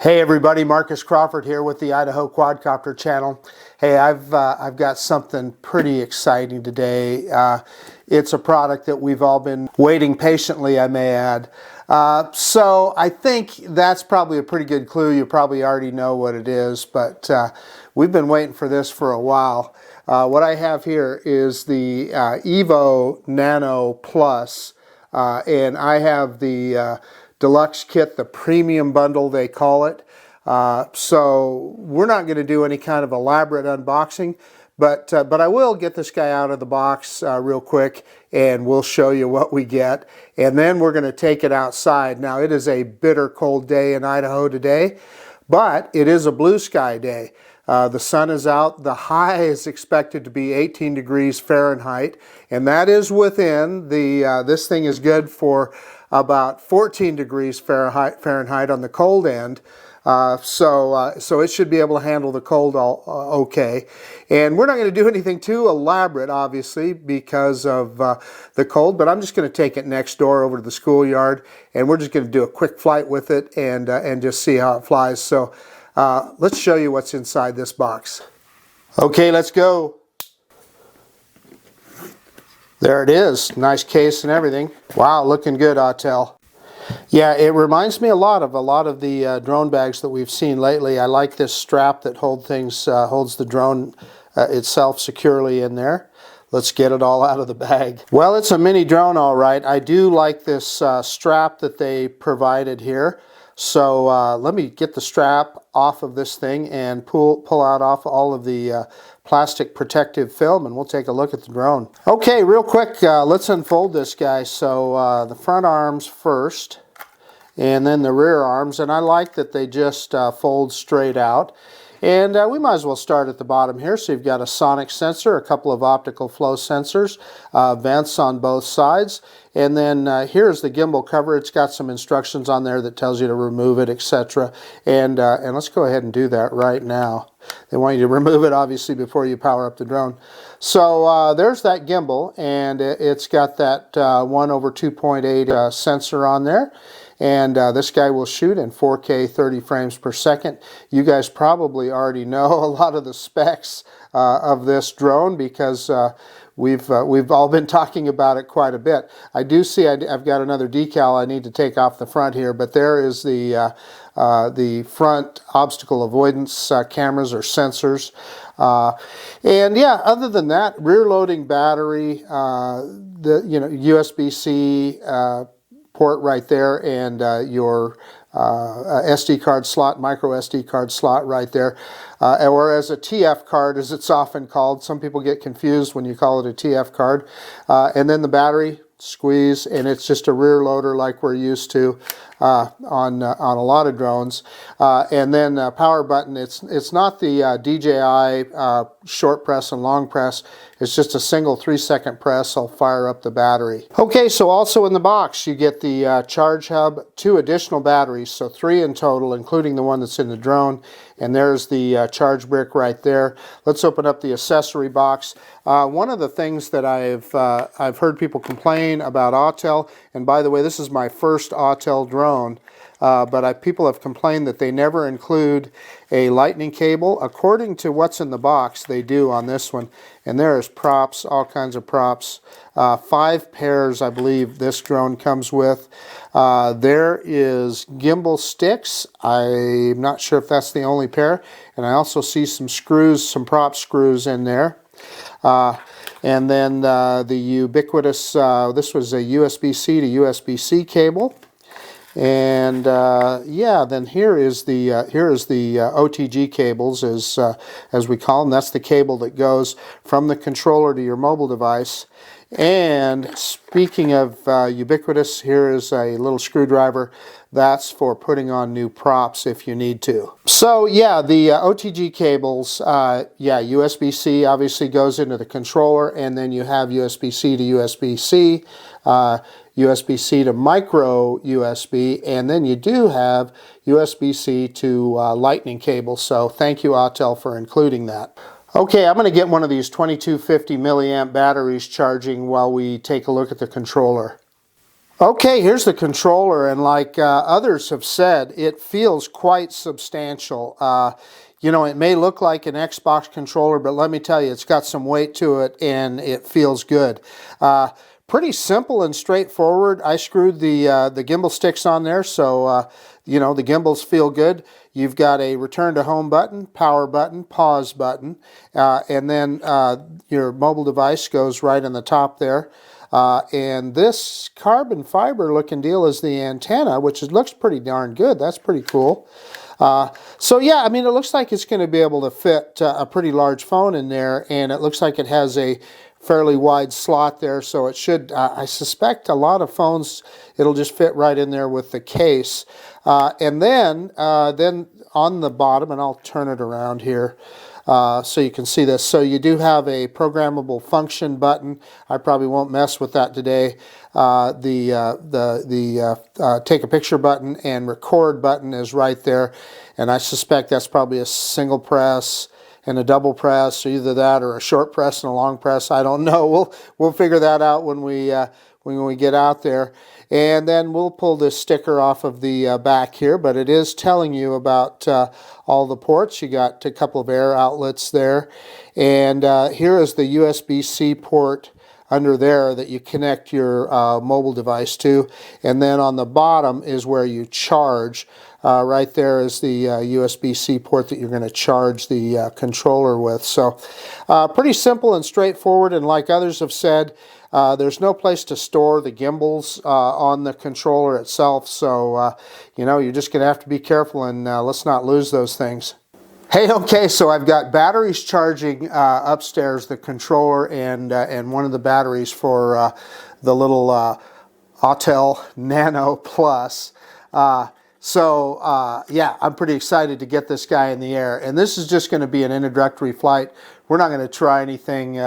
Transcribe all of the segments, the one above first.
Hey everybody, Marcus Crawford here with the Idaho Quadcopter channel. Hey, I've got something pretty exciting today. It's a product that we've all been waiting patiently, I may add. So I think that's probably a pretty good clue. You probably already know what it is, but we've been waiting for this for a while. What I have here is the Evo Nano Plus, and I have the deluxe kit, the premium bundle they call it. So we're not going to do any kind of elaborate unboxing, but I will get this guy out of the box real quick, and we'll show you what we get, and then we're going to take it outside. Now it is a bitter cold day in Idaho today, but it is a blue sky day. The sun is out. The high is expected to be 18 degrees Fahrenheit, and that is within the, this thing is good for about 14 degrees Fahrenheit on the cold end. So it should be able to handle the cold okay. And we're not going to do anything too elaborate, obviously, because of the cold, but I'm just going to take it next door over to the schoolyard, and we're just going to do a quick flight with it and just see how it flies. So let's show you what's inside this box. Okay, let's go. There it is. Nice case and everything. Wow, looking good, Autel. Yeah, it reminds me a lot of the drone bags that we've seen lately. I like this strap that holds the drone itself securely in there. Let's get it all out of the bag. Well, it's a mini drone, all right. I do like this strap that they provided here. So let me get the strap off of this thing and pull out off all of the plastic protective film, and we'll take a look at the drone. Okay, real quick, let's unfold this guy. So the front arms first, and then the rear arms, and I like that they just fold straight out. And we might as well start at the bottom here. So you've got a sonic sensor, a couple of optical flow sensors, vents on both sides, and then here's the gimbal cover. It's got some instructions on there that tells you to remove it, etc. And let's go ahead and do that right now. They want you to remove it, obviously, before you power up the drone. So there's that gimbal, and it's got that 1/2.8 sensor on there. And this guy will shoot in 4K 30 frames per second. You guys probably already know a lot of the specs of this drone because we've all been talking about it quite a bit. I do see I've got another decal I need to take off the front here, but there is the front obstacle avoidance cameras or sensors. And yeah, other than that, rear loading battery, the USB-C port right there, and your SD card slot, micro SD card slot right there, or as a TF card, as it's often called. Some people get confused when you call it a TF card. And then the battery, squeeze, and it's just a rear loader like we're used to on a lot of drones. And then power button. It's not the DJI short press and long press. It's just a single 3-second press. I'll fire up the battery. Okay, so also in the box you get the charge hub, 2 additional batteries, so 3 in total, including the one that's in the drone. And there's the charge brick right there. Let's open up the accessory box. One of the things that I've heard people complain about Autel, and by the way, this is my first Autel drone, but people have complained that they never include a lightning cable. According to what's in the box, they do on this one. And there's props, all kinds of props. 5 pairs, I believe, this drone comes with. There is gimbal sticks. I'm not sure if that's the only pair. And I also see some screws, some prop screws in there. And then the ubiquitous, this was a USB-C to USB-C cable. And yeah, then here is the OTG cables, as we call them. That's the cable that goes from the controller to your mobile device. And speaking of ubiquitous, here is a little screwdriver. That's for putting on new props if you need to. So yeah, the OTG cables, yeah, USB-C obviously goes into the controller, and then you have USB-C to USB-C, USB-C to micro USB, and then you do have USB-C to lightning cable. So thank you, Autel, for including that. Okay, I'm going to get one of these 2250 milliamp batteries charging while we take a look at the controller. Okay, here's the controller, and like others have said, it feels quite substantial. You know, it may look like an Xbox controller, but let me tell you, it's got some weight to it, and it feels good. Pretty simple and straightforward. I screwed the gimbal sticks on there, so you know, the gimbals feel good. You've got a return to home button, power button, pause button, and then your mobile device goes right on the top there. And this carbon fiber looking deal is the antenna, which looks pretty darn good. That's pretty cool. So yeah, I mean, it looks like it's going to be able to fit a pretty large phone in there, and it looks like it has a fairly wide slot there, so it should, I suspect a lot of phones, it'll just fit right in there with the case. And then on the bottom, and I'll turn it around here, so you can see this. So you do have a programmable function button. I probably won't mess with that today. The take a picture button and record button is right there, and I suspect that's probably a single press and a double press, or either that or a short press and a long press. I don't know. We'll figure that out when we get out there. And then we'll pull this sticker off of the back here, but it is telling you about all the ports. You got a couple of air outlets there, and here is the USB-C port under there that you connect your mobile device to, and then on the bottom is where you charge. Right there is the USB-C port that you're going to charge the controller with. So pretty simple and straightforward, and like others have said, there's no place to store the gimbals on the controller itself, so you know, you're just going to have to be careful, and let's not lose those things. Hey, okay, so I've got batteries charging upstairs, the controller and one of the batteries for the little Autel Nano Plus. Yeah, I'm pretty excited to get this guy in the air, and this is just going to be an introductory flight. We're not going to try anything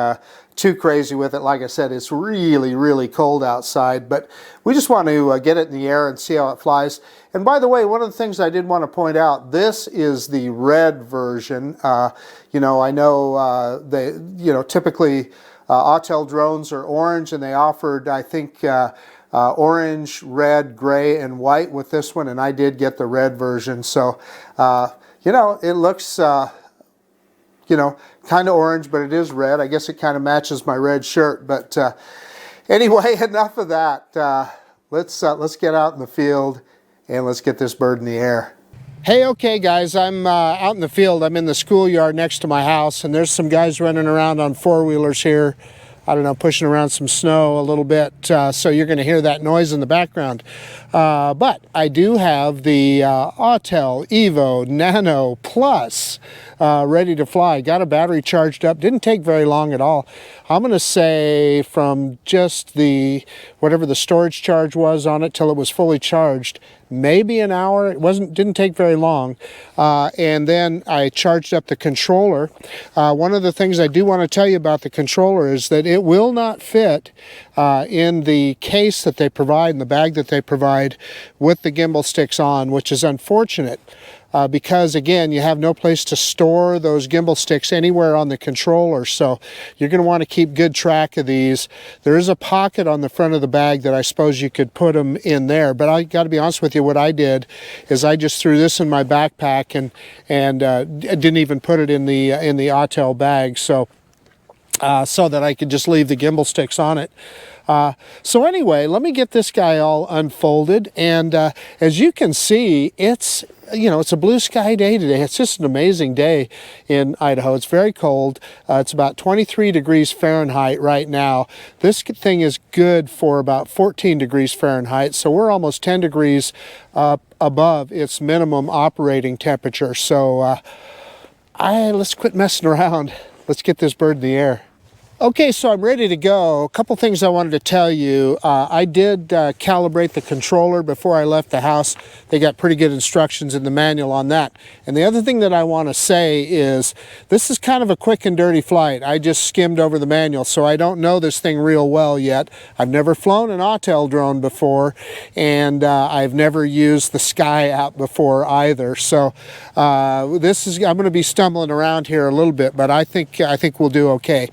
too crazy with it. Like I said, it's really, really cold outside, but we just want to get it in the air and see how it flies. And by the way, one of the things I did want to point out, this is the red version. You know, I know typically Autel drones are orange, and they offered, I think, orange, red, gray, and white with this one, and I did get the red version. So, you know, it looks, you know, kind of orange, but it is red. I guess it kind of matches my red shirt. But anyway, enough of that. Let's get out in the field and let's get this bird in the air. Hey, okay, guys, I'm out in the field. I'm in the schoolyard next to my house, and there's some guys running around on four-wheelers here. I don't know, pushing around some snow a little bit, so you're going to hear that noise in the background. But I do have the Autel Evo Nano Plus ready to fly. Got a battery charged up. Didn't take very long at all. I'm going to say from just whatever the storage charge was on it till it was fully charged, maybe an hour. It didn't take very long. And then I charged up the controller. One of the things I do want to tell you about the controller is that it will not fit in the case that they provide, in the bag that they provide with the gimbal sticks on, which is unfortunate. Because again, you have no place to store those gimbal sticks anywhere on the controller, so you're going to want to keep good track of these. There is a pocket on the front of the bag that I suppose you could put them in there, but I got to be honest with you, what I did is I just threw this in my backpack and didn't even put it in the Autel bag, so that I could just leave the gimbal sticks on it. So anyway, let me get this guy all unfolded, and as you can see, it's a blue sky day today. It's just an amazing day in Idaho. It's very cold. It's about 23 degrees Fahrenheit right now. This thing is good for about 14 degrees Fahrenheit, so we're almost 10 degrees above its minimum operating temperature. So let's quit messing around. Let's get this bird in the air. Okay, so I'm ready to go. A couple things I wanted to tell you. I did calibrate the controller before I left the house. They got pretty good instructions in the manual on that. And the other thing that I want to say is this is kind of a quick and dirty flight. I just skimmed over the manual, so I don't know this thing real well yet. I've never flown an Autel drone before, and I've never used the Sky app before either. So I'm going to be stumbling around here a little bit, but I think we'll do okay.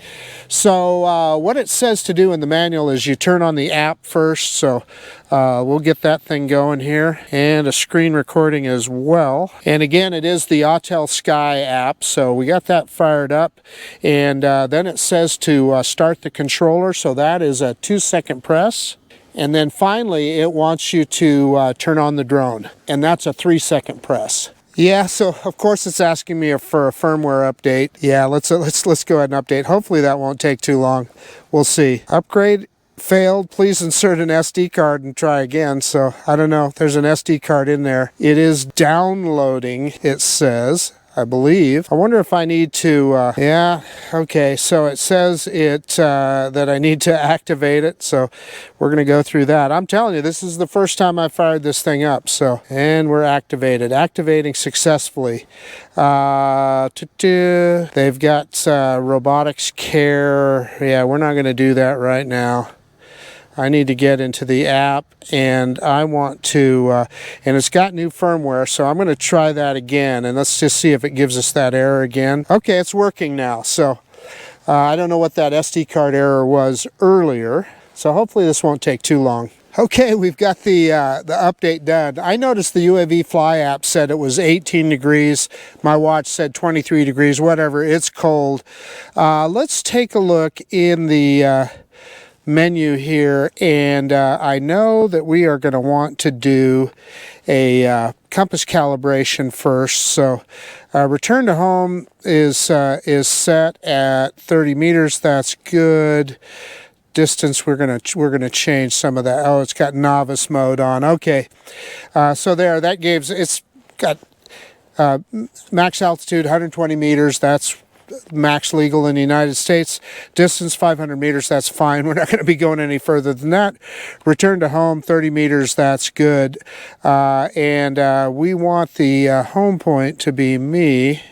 So what it says to do in the manual is you turn on the app first. So we'll get that thing going here, and a screen recording as well. And again, it is the Autel Sky app. So we got that fired up, and then it says to start the controller. So that is a 2-second press. And then finally, it wants you to turn on the drone, and that's a 3-second press. Yeah, so of course it's asking me for a firmware update. Yeah, let's go ahead and update. Hopefully that won't take too long. We'll see. Upgrade failed. Please insert an SD card and try again. So I don't know. There's an SD card in there. It is downloading, it says, I believe. I wonder if I need to, yeah, okay, so it says that I need to activate it, so we're going to go through that. I'm telling you, this is the first time I fired this thing up, so, and we're activating successfully. They've got robotics care. Yeah, we're not going to do that right now. I need to get into the app, and I want to, and it's got new firmware, so I'm going to try that again, and let's just see if it gives us that error again. Okay, it's working now, so I don't know what that SD card error was earlier, so hopefully this won't take too long. Okay, we've got the update done. I noticed the UAV Fly app said it was 18 degrees. My watch said 23 degrees, whatever, it's cold. Let's take a look in the menu here, and I know that we are going to want to do a compass calibration first. So return to home is set at 30 meters. That's good. Distance, we're gonna change some of that. Oh, it's got novice mode on. Okay, so there, that gives, it's got max altitude 120 meters. That's max legal in the United States. Distance 500 meters, that's fine. We're not going to be going any further than that. Return to home 30 meters, that's good. And we want the home point to be me.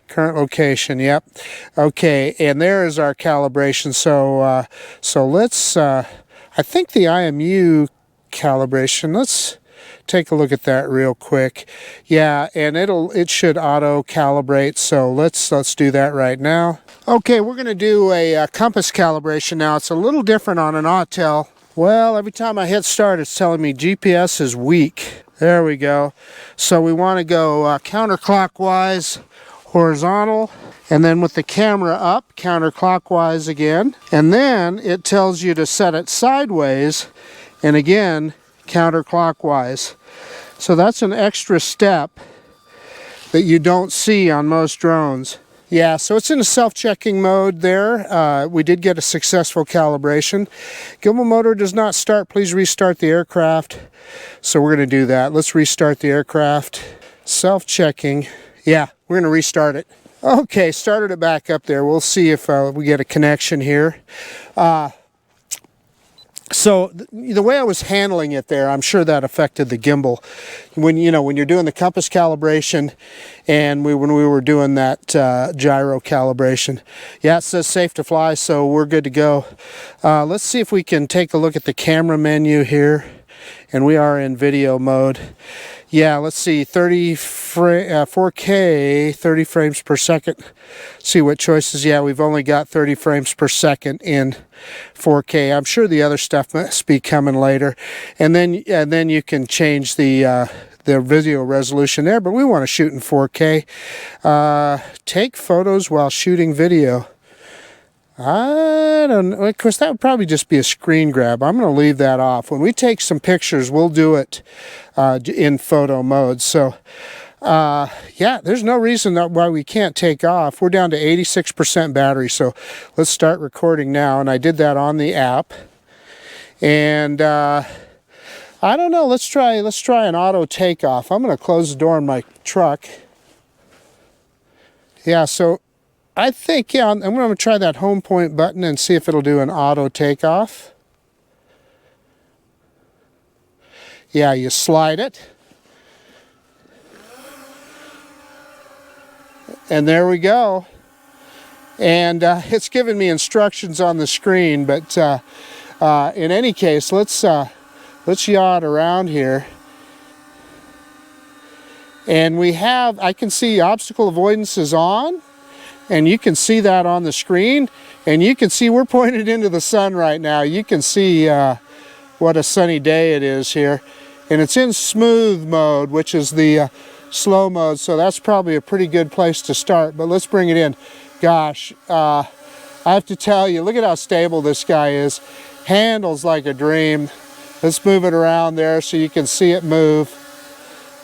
Current location, yep. Okay, and there is our calibration. So so let's, I think the IMU calibration, let's take a look at that real quick. Yeah, and it should auto calibrate, so let's do that right now. Okay, we're going to do a compass calibration now. It's a little different on an Autel. Well, every time I hit start, it's telling me GPS is weak. There we go. So we want to go counterclockwise, horizontal, and then with the camera up, counterclockwise again. And then it tells you to set it sideways, and again, counterclockwise. So that's an extra step that you don't see on most drones. Yeah, so it's in a self-checking mode there. We did get a successful calibration. Gimbal motor does not start. Please restart the aircraft. So we're going to do that. Let's restart the aircraft. Self-checking. Yeah, we're going to restart it. Okay, started it back up there. We'll see if we get a connection here. So the way I was handling it there, I'm sure that affected the gimbal. When you're doing the compass calibration, and when we were doing that gyro calibration. Yeah, it says safe to fly, so we're good to go. Let's see if we can take a look at the camera menu here, and we are in video mode. Yeah, let's see, 4K, 30 frames per second. See what choices. Yeah, we've only got 30 frames per second in 4K. I'm sure the other stuff must be coming later. And then you can change the video resolution there, but we want to shoot in 4K. Take photos while shooting video. I don't know. Of course, that would probably just be a screen grab. I'm going to leave that off. When we take some pictures, we'll do it in photo mode. So, yeah, there's no reason why we can't take off. We're down to 86% battery, so let's start recording now. And I did that on the app. And I don't know. Let's try an auto takeoff. I'm going to close the door on my truck. Yeah, so I think, yeah, I'm going to try that home point button and see if it'll do an auto takeoff. Yeah, you slide it. And there we go. And it's giving me instructions on the screen, but in any case, let's yaw it around here. And I can see obstacle avoidance is on. And you can see that on the screen, and you can see we're pointed into the sun right now. You can see what a sunny day it is here. And it's in smooth mode, which is the slow mode, so that's probably a pretty good place to start. But let's bring it in. Gosh, I have to tell you, look at how stable this guy is. Handles like a dream. Let's move it around there so you can see it move.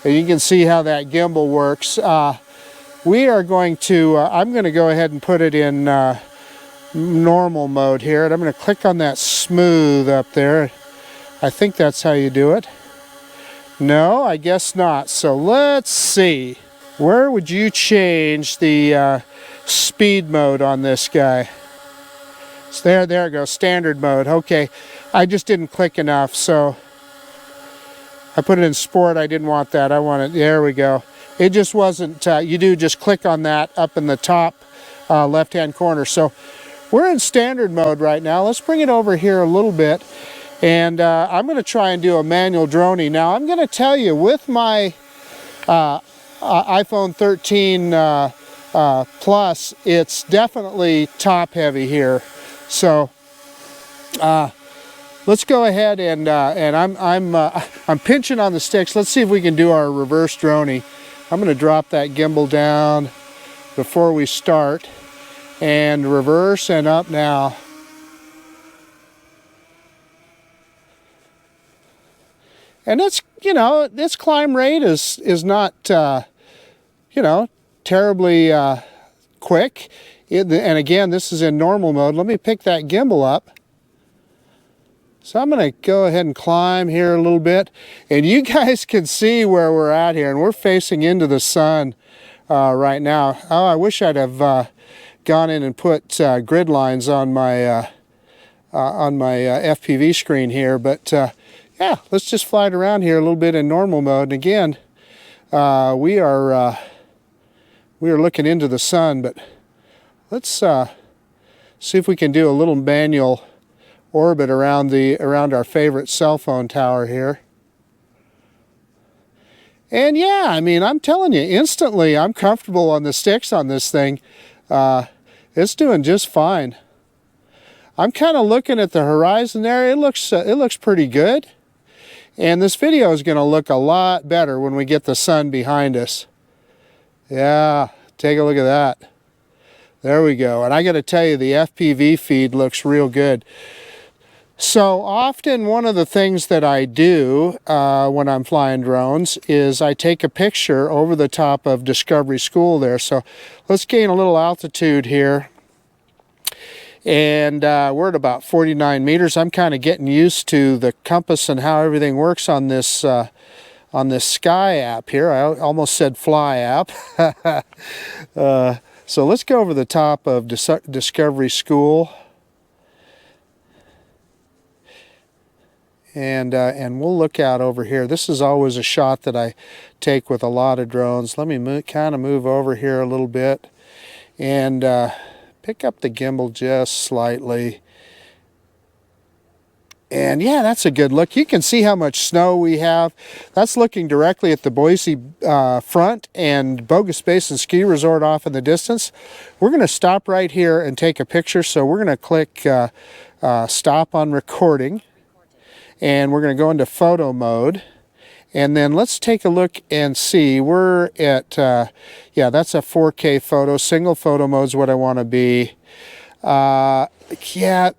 And you can see how that gimbal works. We are going to, I'm going to go ahead and put it in normal mode here. And I'm going to click on that smooth up there. I think that's how you do it. No, I guess not. So let's see. Where would you change the speed mode on this guy? So there it goes, standard mode. Okay, I just didn't click enough, so I put it in sport. I didn't want that. I want it, there we go. It just wasn't, you do just click on that up in the top left-hand corner. So we're in standard mode right now. Let's bring it over here a little bit. And I'm going to try and do a manual droning. Now I'm going to tell you, with my iPhone 13 Plus, it's definitely top heavy here. So let's go ahead and I'm pinching on the sticks. Let's see if we can do our reverse droning. I'm going to drop that gimbal down before we start and reverse and up now. And it's, you know, this climb rate is not, you know, terribly quick. And again, this is in normal mode. Let me pick that gimbal up. So I'm going to go ahead and climb here a little bit. And you guys can see where we're at here. And we're facing into the sun right now. Oh, I wish I'd have gone in and put grid lines on my FPV screen here. But yeah, let's just fly it around here a little bit in normal mode. And again, we are looking into the sun, but let's see if we can do a little manual orbit around our favorite cell phone tower here. And yeah, I mean, I'm telling you, instantly I'm comfortable on the sticks on this thing. It's doing just fine. I'm kind of looking at the horizon there. It looks pretty good. And this video is going to look a lot better when we get the sun behind us. Yeah, take a look at that. There we go. And I got to tell you, the FPV feed looks real good. So often one of the things that I do when I'm flying drones is I take a picture over the top of Discovery School there. So let's gain a little altitude here. And we're at about 49 meters. I'm kind of getting used to the compass and how everything works on this Sky app here. I almost said Fly app. So let's go over the top of Discovery School. And we'll look out over here. This is always a shot that I take with a lot of drones. Let me kind of move over here a little bit and pick up the gimbal just slightly. And yeah, that's a good look. You can see how much snow we have. That's looking directly at the Boise front and Bogus Basin Ski Resort off in the distance. We're going to stop right here and take a picture. So we're going to click stop on recording. And we're going to go into photo mode. And then let's take a look and see. We're at, yeah, that's a 4K photo. Single photo mode is what I want to be. Yeah,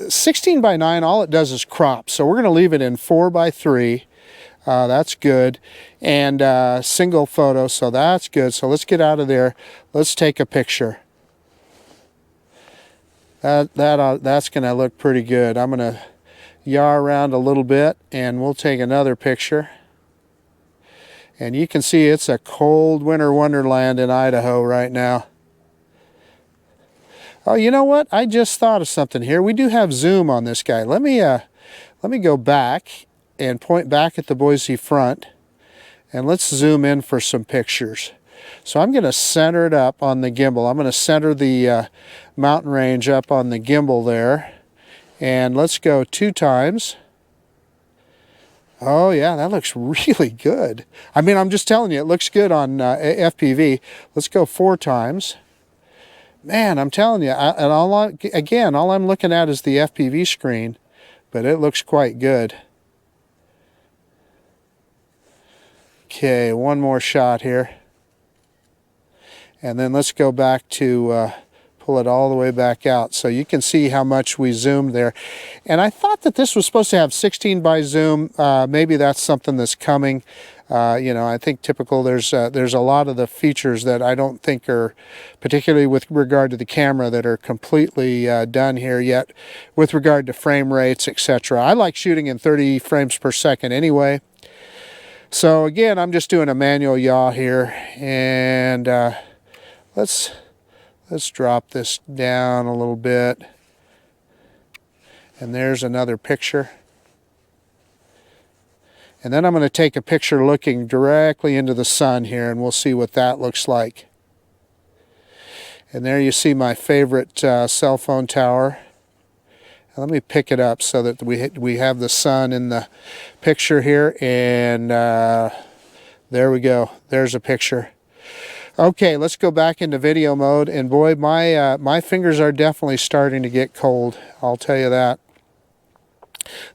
16 by 9, all it does is crop. So we're going to leave it in 4 by 3. That's good. And single photo, so that's good. So let's get out of there. Let's take a picture. That's going to look pretty good. I'm going to yaw around a little bit and we'll take another picture. And you can see it's a cold winter wonderland in Idaho right now. Oh, you know what? I just thought of something here. We do have zoom on this guy. Let me go back and point back at the Boise front, and let's zoom in for some pictures. So I'm going to center it up on the gimbal. I'm going to center the mountain range up on the gimbal there. And let's go 2 times. Oh yeah, that looks really good. I mean, I'm just telling you, it looks good on FPV. Let's go 4 times. man, I'm telling you, again, all I'm looking at is the FPV screen, but it looks quite good. Okay, one more shot here. And then let's go back to pull it all the way back out so you can see how much we zoomed there. And I thought that this was supposed to have 16 by zoom. Maybe that's something that's coming. You know, I think typical, there's a lot of the features that I don't think are, particularly with regard to the camera, that are completely done here yet with regard to frame rates, etc. I like shooting in 30 frames per second anyway. So again, I'm just doing a manual yaw here, and let's drop this down a little bit. And there's another picture. And then I'm going to take a picture looking directly into the sun here, and we'll see what that looks like. And there you see my favorite cell phone tower. And let me pick it up so that we have the sun in the picture here, and there we go. There's a picture. Okay, let's go back into video mode, and boy, my fingers are definitely starting to get cold, I'll tell you that.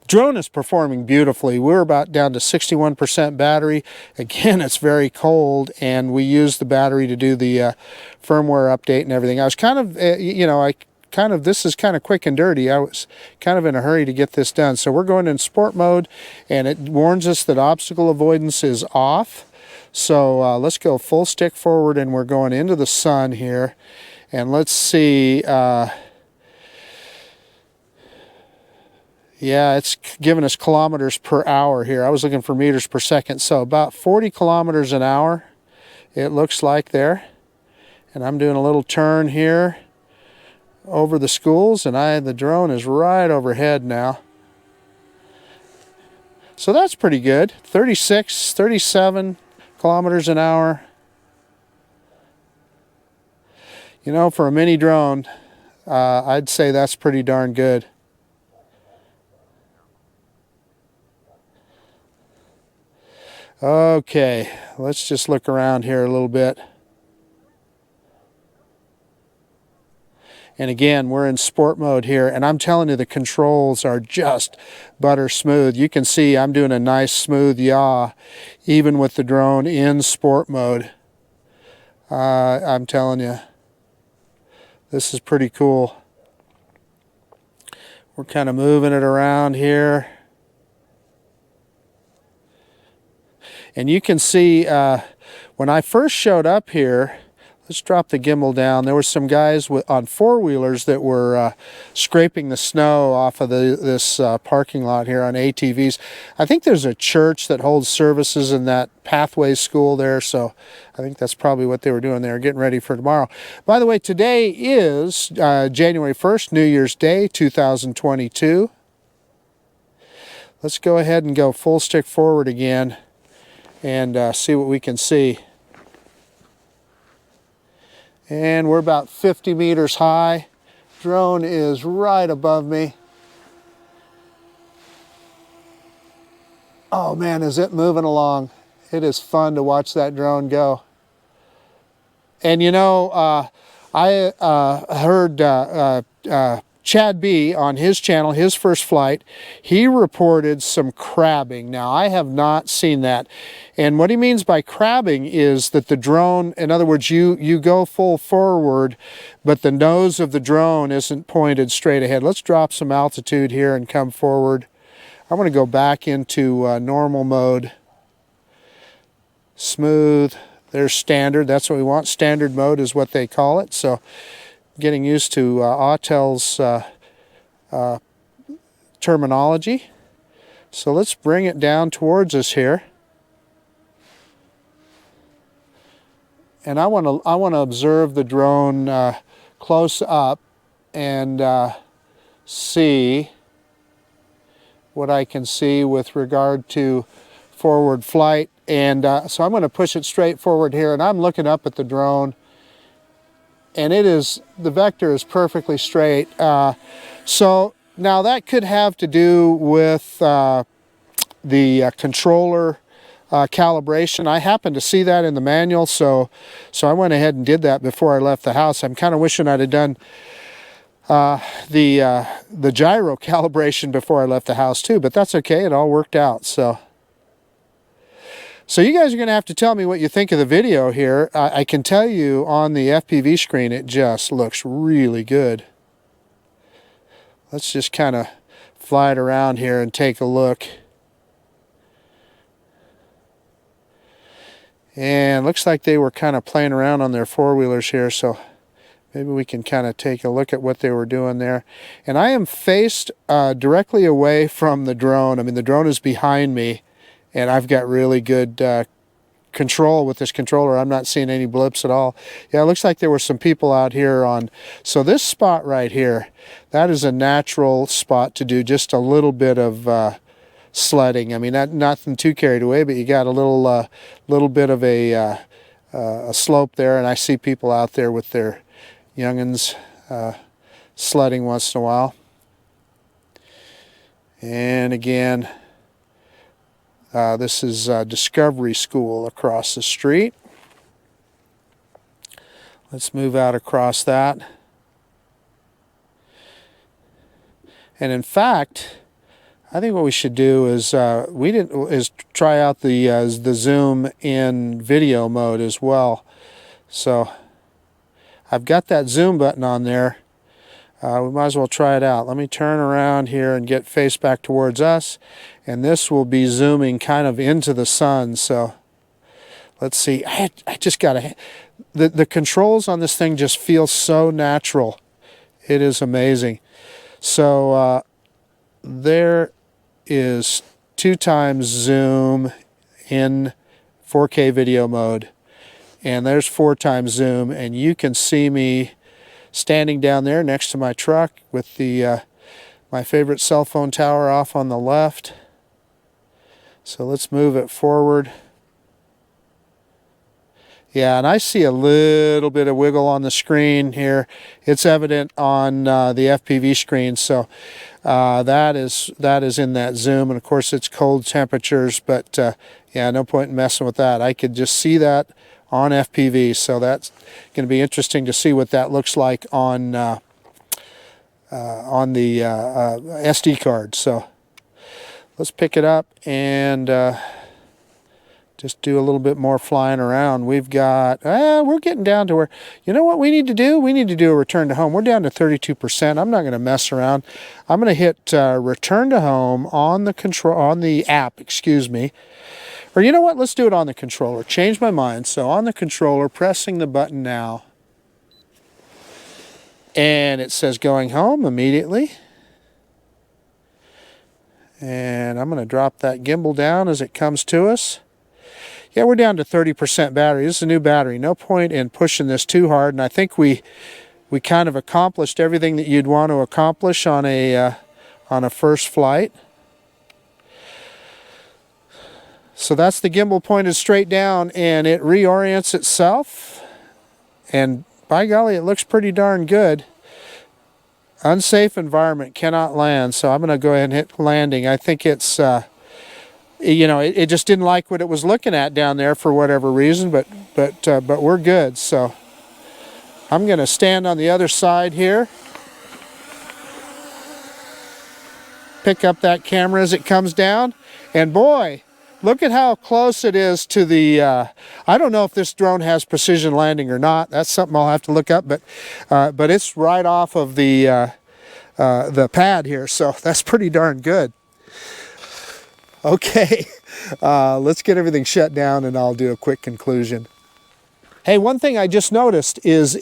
The drone is performing beautifully. We're about down to 61% battery. Again, it's very cold, and we use the battery to do the firmware update and everything. I was kind of, you know, this is kind of quick and dirty. I was kind of in a hurry to get this done. So we're going in sport mode, and it warns us that obstacle avoidance is off. So let's go full stick forward, and we're going into the sun here. And let's see... yeah, it's giving us kilometers per hour here. I was looking for meters per second. So about 40 kilometers an hour, it looks like there. And I'm doing a little turn here over the schools, and the drone is right overhead now. So that's pretty good. 36, 37 kilometers an hour. You know, for a mini drone, I'd say that's pretty darn good. Okay, let's just look around here a little bit. And again, we're in sport mode here, and I'm telling you, the controls are just butter smooth. You can see I'm doing a nice smooth yaw, even with the drone in sport mode. I'm telling you, this is pretty cool. We're kind of moving it around here. And you can see when I first showed up here, let's drop the gimbal down, there were some guys on four-wheelers that were scraping the snow off of this parking lot here on ATVs. I think there's a church that holds services in that Pathways school there, so I think that's probably what they were doing. They were getting ready for tomorrow. By the way, today is January 1st, New Year's Day, 2022. Let's go ahead and go full stick forward again and see what we can see. And we're about 50 meters high. Drone is right above me. Oh man, is it moving along. It is fun to watch that drone go. And you know, I heard Chad B on his channel, his first flight, he reported some crabbing. Now, I have not seen that. And what he means by crabbing is that the drone, in other words, you go full forward, but the nose of the drone isn't pointed straight ahead. Let's drop some altitude here and come forward. I'm going to go back into normal mode. Smooth. There's standard. That's what we want. Standard mode is what they call it. So getting used to Autel's terminology. So let's bring it down towards us here. And I want to observe the drone close up and see what I can see with regard to forward flight. And so I'm going to push it straight forward here, and I'm looking up at the drone. And the vector is perfectly straight. So now that could have to do with the controller calibration. I happened to see that in the manual, so I went ahead and did that before I left the house. I'm kind of wishing I'd have done the gyro calibration before I left the house too, but that's okay. It all worked out. So you guys are going to have to tell me what you think of the video here. I can tell you on the FPV screen, it just looks really good. Let's just kind of fly it around here and take a look. And looks like they were kind of playing around on their four-wheelers here, so maybe we can kind of take a look at what they were doing there. And I am faced directly away from the drone. I mean, the drone is behind me, and I've got really good control with this controller. I'm not seeing any blips at all. Yeah, it looks like there were some people out here on... So this spot right here, that is a natural spot to do just a little bit of sledding. I mean, nothing too carried away, but you got a little bit of a slope there, and I see people out there with their youngins sledding once in a while. And again, this is Discovery School across the street. Let's move out across that. And in fact, I think what we should do is try out the zoom in video mode as well. So I've got that zoom button on there. We might as well try it out. Let me turn around here and get face back towards us, and this will be zooming kind of into the sun. So let's see. I just gotta. The controls on this thing just feel so natural. It is amazing. So there is 2x zoom in 4K video mode, and there's 4x zoom, and you can see me standing down there next to my truck with the my favorite cell phone tower off on the left. So let's move it forward. Yeah, and I see a little bit of wiggle on the screen here. It's evident on the FPV screen, so that is in that zoom, and of course it's cold temperatures, but yeah, no point in messing with that. I could just see that on FPV, so that's going to be interesting to see what that looks like on the SD card. So let's pick it up and just do a little bit more flying around. We've got, we're getting down to where, you know what we need to do? We need to do a return to home. We're down to 32%. I'm not going to mess around. I'm going to hit return to home on the app, excuse me. Or you know what? Let's do it on the controller. Change my mind. So on the controller, pressing the button now. And it says going home immediately. And I'm going to drop that gimbal down as it comes to us. Yeah, we're down to 30% battery. This is a new battery. No point in pushing this too hard. And I think we kind of accomplished everything that you'd want to accomplish on a first flight. So that's the gimbal pointed straight down, and it reorients itself. And by golly, it looks pretty darn good. Unsafe environment, cannot land. So I'm going to go ahead and hit landing. I think it's... you know, it just didn't like what it was looking at down there for whatever reason, but we're good. So I'm going to stand on the other side here, pick up that camera as it comes down, and boy, look at how close it is to the. I don't know if this drone has precision landing or not. That's something I'll have to look up, but it's right off of the pad here, so that's pretty darn good. Okay, let's get everything shut down and I'll do a quick conclusion. Hey, one thing I just noticed is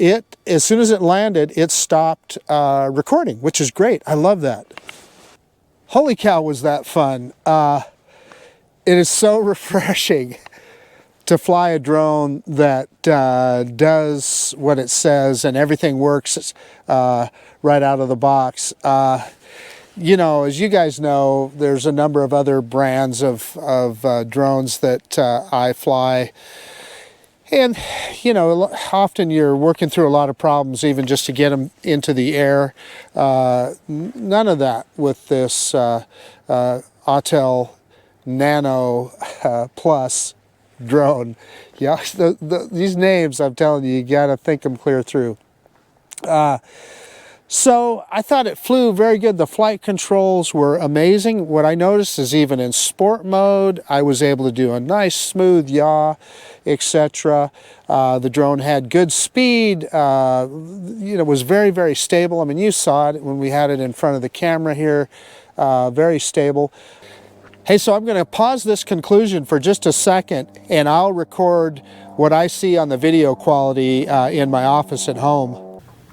as soon as it landed, it stopped recording, which is great. I love that. Holy cow, was that fun. It is so refreshing to fly a drone that does what it says and everything works right out of the box. You know, as you guys know, there's a number of other brands of drones that I fly. And, you know, often you're working through a lot of problems even just to get them into the air. None of that with this Autel Nano Plus drone. Yeah, these names, I'm telling you, you got to think them clear through. So I thought it flew very good. The flight controls were amazing. What I noticed is even in sport mode, I was able to do a nice smooth yaw, etc. The drone had good speed. Was very, very stable. I mean, you saw it when we had it in front of the camera here. Very stable. Hey, so I'm going to pause this conclusion for just a second, and I'll record what I see on the video quality in my office at home.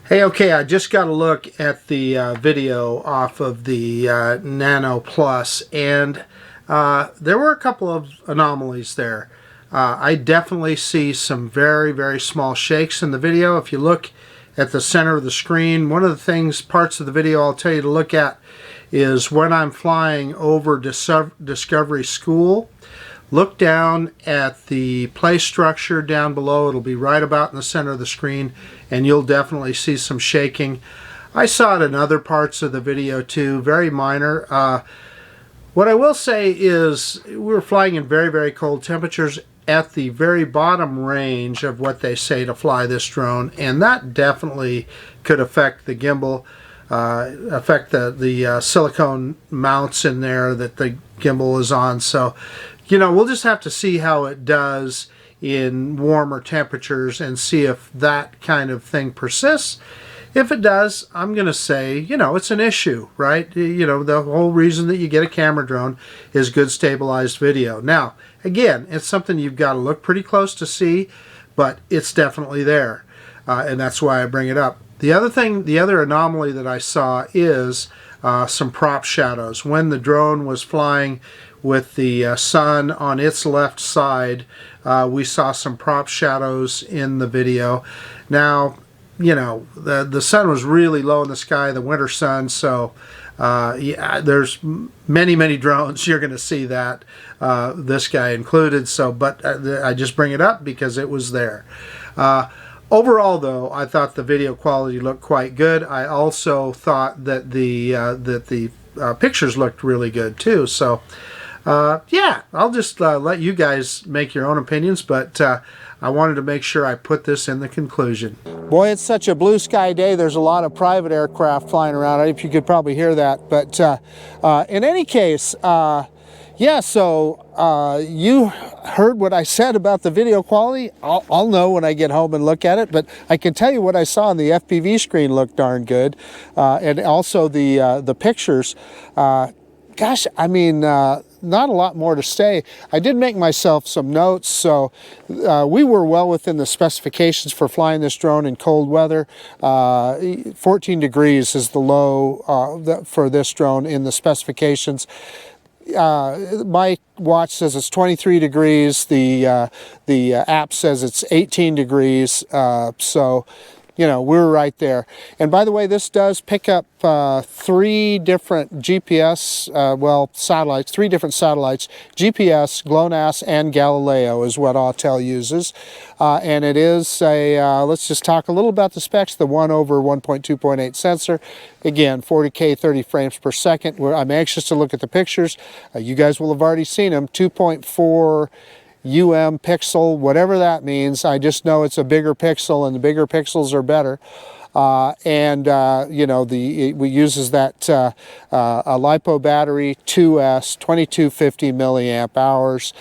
Hey, okay, I just got a look at the video off of the Nano Plus, and there were a couple of anomalies there. I definitely see some very, very small shakes in the video. If you look at the center of the screen, one of the parts of the video I'll tell you to look at is when I'm flying over Discovery School. Look down at the play structure down below. It'll be right about in the center of the screen, and you'll definitely see some shaking. I saw it in other parts of the video too, very minor. What I will say is we were flying in very, very cold temperatures at the very bottom range of what they say to fly this drone, and that definitely could affect the gimbal, affect the silicone mounts in there that the gimbal is on. So, we'll just have to see how it does in warmer temperatures and see if that kind of thing persists. If it does, I'm going to say, it's an issue, right? The whole reason that you get a camera drone is good stabilized video. Now, again, it's something you've got to look pretty close to see, but it's definitely there, and that's why I bring it up. The other anomaly that I saw is some prop shadows. When the drone was flying with the sun on its left side, we saw some prop shadows in the video. Now, the sun was really low in the sky, the winter sun, so yeah, there's many drones you're going to see that, this guy included. So, but I just bring it up because it was there. Overall, though, I thought the video quality looked quite good. I also thought that the pictures looked really good too. So, yeah, I'll just let you guys make your own opinions, but I wanted to make sure I put this in the conclusion. Boy, it's such a blue sky day. There's a lot of private aircraft flying around. I don't know if you could probably hear that, but in any case, yeah, so you heard what I said about the video quality. I'll know when I get home and look at it, but I can tell you what I saw on the FPV screen looked darn good, and also the pictures. Gosh, I mean, not a lot more to say. I did make myself some notes, so we were well within the specifications for flying this drone in cold weather. 14 degrees is the low for this drone in the specifications. My watch says it's 23 degrees. The app says it's 18 degrees. So, we're right there. And by the way, this does pick up 3 different GPS, satellites, 3 different satellites. GPS, GLONASS, and Galileo is what Autel uses. And it is a, let's just talk a little about the specs. The 1/1.2.8 sensor. Again, 40K, 30 frames per second. I'm anxious to look at the pictures. You guys will have already seen them. 2.4 pixel, whatever that means. I just know it's a bigger pixel, and the bigger pixels are better. We uses that a LiPo battery, 2S, 2250 milliamp hours.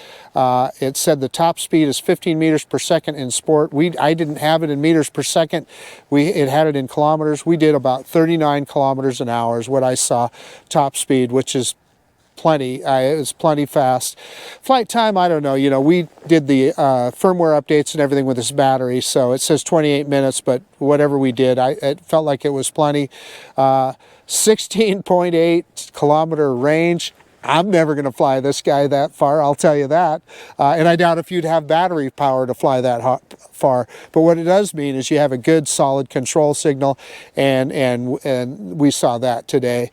It said the top speed is 15 meters per second in sport. I didn't have it in meters per second. It had it in kilometers. We did about 39 kilometers an hour is what I saw top speed, which is plenty. It was plenty fast. Flight time, I don't know. We did the firmware updates and everything with this battery, so it says 28 minutes, but whatever we did, it felt like it was plenty. 16.8 kilometer range. I'm never going to fly this guy that far, I'll tell you that. And I doubt if you'd have battery power to fly that far. But what it does mean is you have a good, solid control signal, and we saw that today.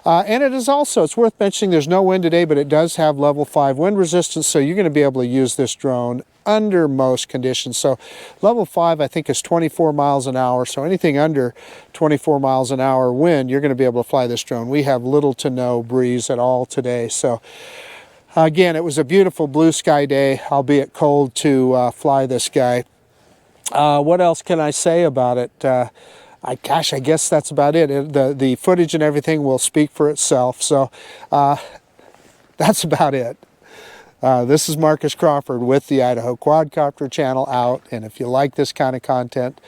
And it is also, it's worth mentioning, there's no wind today, but it does have level 5 wind resistance, so you're going to be able to use this drone under most conditions. So level 5, I think, is 24 miles an hour. So anything under 24 miles an hour wind, you're going to be able to fly this drone. We have little to no breeze at all today. So Again, it was a beautiful blue sky day, albeit cold, to fly this guy. What else can I say about it? Gosh, I guess that's about it. The footage and everything will speak for itself. So that's about it. This is Marcus Crawford with the Idaho Quadcopter channel out, and if you like this kind of content,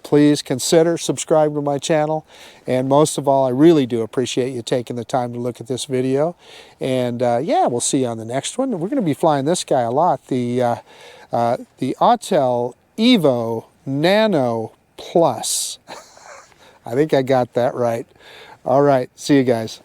please consider subscribing to my channel. And most of all, I really do appreciate you taking the time to look at this video. And yeah, we'll see you on the next one. We're going to be flying this guy a lot, the Autel Evo Nano Plus. I think I got that right. All right, see you guys.